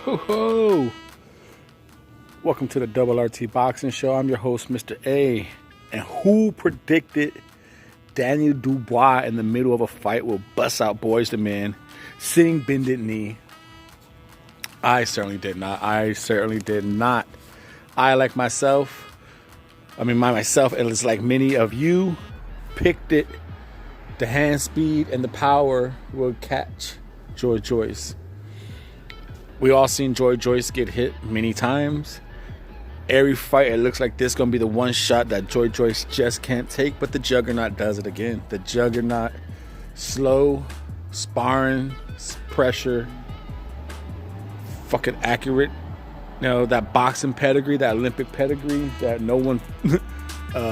Ho ho! Welcome to the Double RT Boxing Show. I'm your host, Mr.A. And who predicted Daniel Dubois in the middle of a fight will bust out Boys the Man, sitting bended knee? I certainly did not. I, like myself, myself, and it's like many of you, picked it. The hand speed and the power will catch Joyce. We all seen Joyce get hit many times. Every fight, it looks like this is going to be the one shot that Joyce just can't take, but the Juggernaut does it again. The Juggernaut, slow, sparring, pressure, fucking accurate. You know, that boxing pedigree, that Olympic pedigree that no one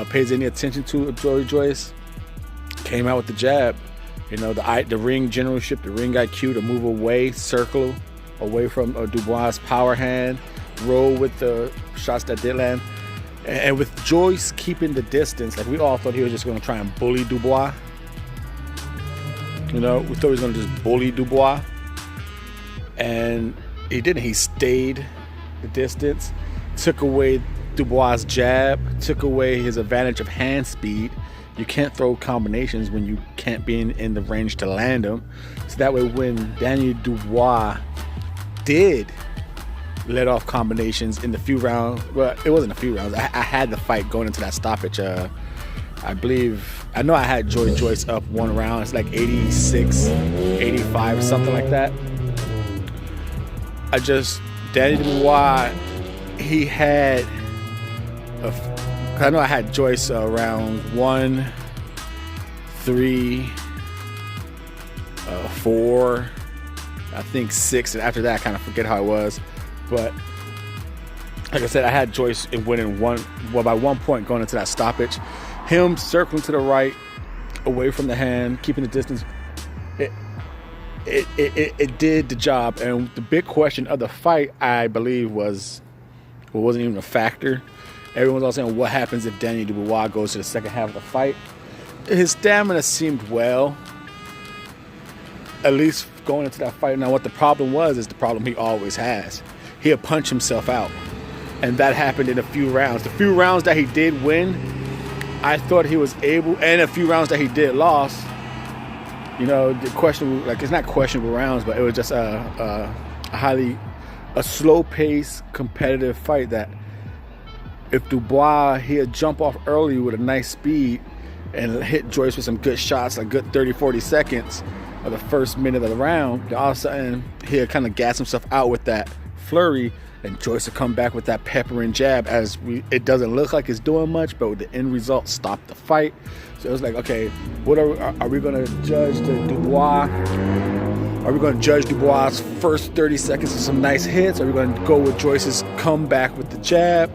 pays any attention to. Joyce came out with the jab. You know, the ring generalship, the ring IQ to move away, circle away from Dubois' power hand, roll with the shots that did land. And with Joyce keeping the distance, like we all thought he was just going to try and bully Dubois. You know, we thought he was going to just bully Dubois. And he didn't. He stayed the distance, took away Dubois' jab, took away his advantage of hand speed. You can't throw combinations when you can't be in the range to land them. So that way when Daniel Dubois did let off combinations in the few rounds, well, it wasn't a few rounds. I had the fight going into that stoppage. I know I had Joyce up one round. It's like 86, 85 or something like that. Daniel Dubois, he had I know I had Joyce around 1, 3, 4, I think 6, and after that I kind of forget how it was. But like I said, I had Joyce winning by 1 point going into that stoppage. Him circling to the right, away from the hand, keeping the distance. It did the job. And the big question of the fight, I believe, wasn't even a factor. Everyone's all saying, what happens if Daniel Dubois goes to the second half of the fight? His stamina seemed well, at least going into that fight. Now, what the problem was is the problem he always has. He'll punch himself out. And that happened in a few rounds. The few rounds that he did win, I thought he was able, and a few rounds that he did lost, you know, the questionable, like, it's not questionable rounds, but it was just a slow-paced, competitive fight that if Dubois, he'd jump off early with a nice speed and hit Joyce with some good shots, like good 30, 40 seconds of the first minute of the round, all of a sudden he'd kind of gas himself out with that flurry, and Joyce would come back with that peppering jab. It doesn't look like it's doing much, but the end result stopped the fight. So it was like, okay, what are we going to judge Dubois? Are we going to judge Dubois' first 30 seconds of some nice hits? Are we going to go with Joyce's comeback with the jab?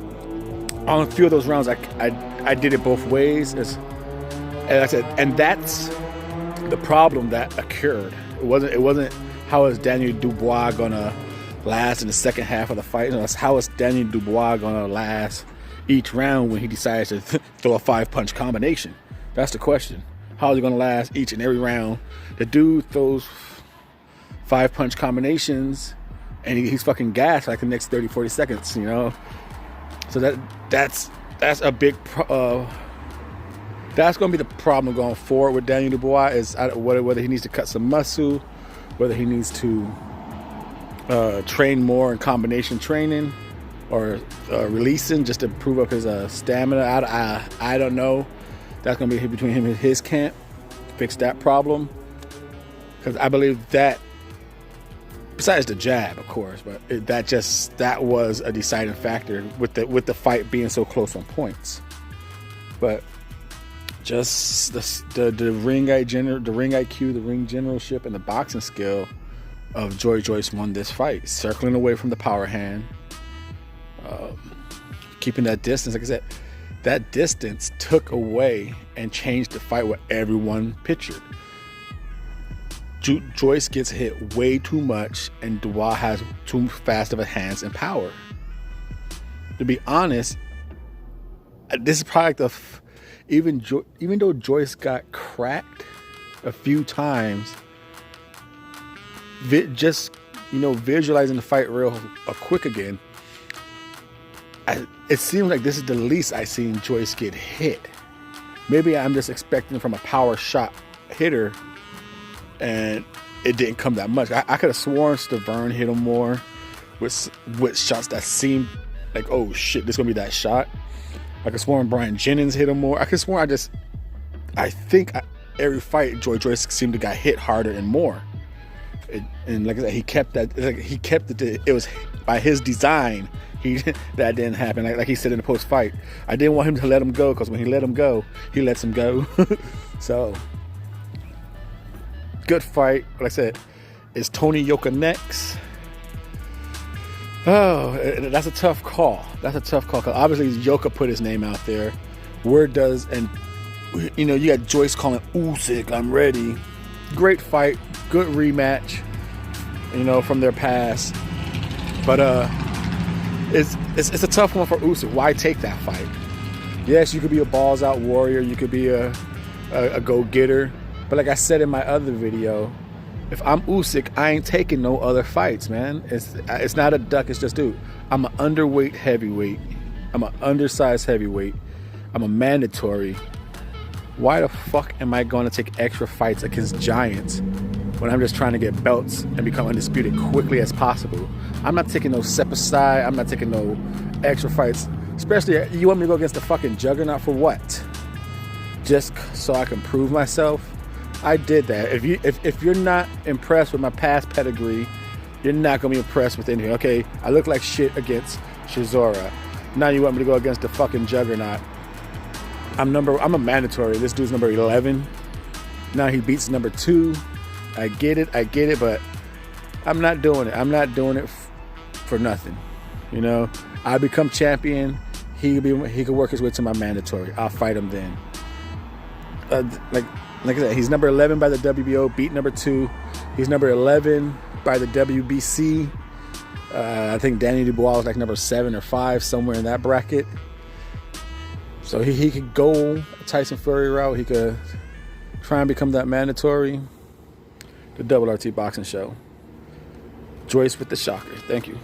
On a few of those rounds, I did it both ways. And I said, and that's the problem that occurred. It wasn't how is Daniel Dubois gonna last in the second half of the fight. No, it's how is Daniel Dubois gonna last each round when he decides to throw a 5-punch combination. That's the question. How is he gonna last each and every round? The dude throws 5-punch combinations, and he's fucking gassed like the next 30, 40 seconds. You know. So that's a big that's going to be the problem going forward with Daniel Dubois, is whether he needs to cut some muscle, whether he needs to train more in combination training or releasing just to prove up his stamina. I don't know. That's going to be between him and his camp. Fix that problem, because I believe that, besides the jab, of course, but that was a deciding factor with the fight being so close on points. But just the ring IQ, the ring generalship, and the boxing skill of Joyce won this fight. Circling away from the power hand, keeping that distance. Like I said, that distance took away and changed the fight what everyone pictured. Joyce gets hit way too much, and Dubois has too fast of a hands and power. To be honest, this is probably even though Joyce got cracked a few times, just visualizing the fight real quick again, it seems like this is the least I've seen Joyce get hit. Maybe I'm just expecting from a power shot hitter, and it didn't come that much. I could have sworn Stavern hit him more with shots that seemed like, oh shit, this is gonna be that shot. I could have sworn Brian Jennings hit him more. I could have sworn I think every fight Joyce seemed to got hit harder and more. And like I said, he kept it. It was by his design. That didn't happen. Like he said in the post fight, I didn't want him to let him go, because when he let him go, he lets him go. So good fight. Like I said, is Tony Yoka next? Oh, that's a tough call. Cause obviously Yoka put his name out there. And you got Joyce calling Usyk, I'm ready. Great fight, good rematch, from their past. But it's a tough one for Usyk. Why take that fight? Yes, you could be a balls out warrior, you could be a go-getter. But like I said in my other video, if I'm Usyk, I ain't taking no other fights, man. It's not a duck, it's just, dude, I'm an underweight heavyweight. I'm an undersized heavyweight. I'm a mandatory. Why the fuck am I going to take extra fights against giants when I'm just trying to get belts and become undisputed quickly as possible? I'm not taking no step aside. I'm not taking no extra fights. Especially, you want me to go against the fucking juggernaut for what? Just so I can prove myself? I did that. If you're not impressed with my past pedigree, you're not going to be impressed with anything. Okay, I look like shit against Chisora. Now you want me to go against the fucking juggernaut. I'm a mandatory. This dude's number 11. Now he beats number 2. I get it, but I'm not doing it. I'm not doing it for nothing. I become champion. He could work his way to my mandatory. I'll fight him then. Like I said, he's number 11 by the WBO, beat number 2. He's number 11 by the WBC. I think Danny Dubois was like number 7 or 5, somewhere in that bracket. So he could go a Tyson Fury route. He could try and become that mandatory. The Double RT Boxing Show. Joyce with the shocker. Thank you.